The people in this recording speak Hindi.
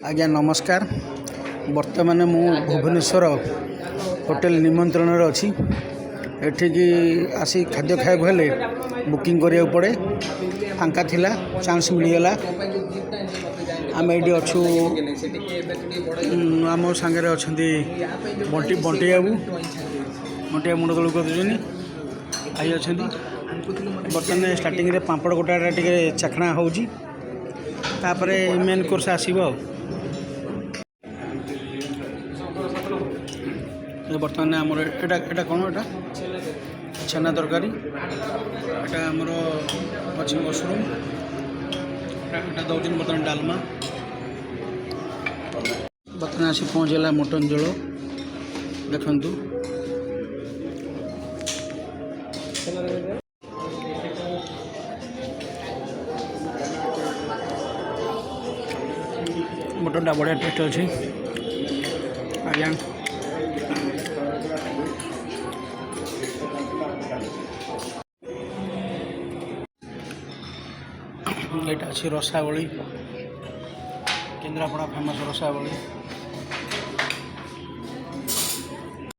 आज्ञा नमस्कार। वर्तमान मु भुवनेश्वर होटेल निमंत्रण अच्छी एठिकी आसी खाद्य खाया हेले बुकिंग करिया पड़े। फांका थिला चांस मिलगला आम ये अच्छू आम सांगे अच्छा बंटी बंटी बाबू मुंड तलू कर आई अच्छा बर्तमान स्टार्टिंग पापड़ गोटा टे चाखणा होची तापरे मेन कोर्स आसीबो। बर्तमान आमर एटा कौन एटा छेना तरकारी एटा आमर अच्छी मशरूम एटा दौन बर्तमान डालमा बर्तमान आसी पहुँचला मटन झोल देखु मटनटा बढ़िया टेस्ट अच्छी आज्ञा यहाँ अच्छी रसावली केन्द्रापड़ा फेमस रसावली।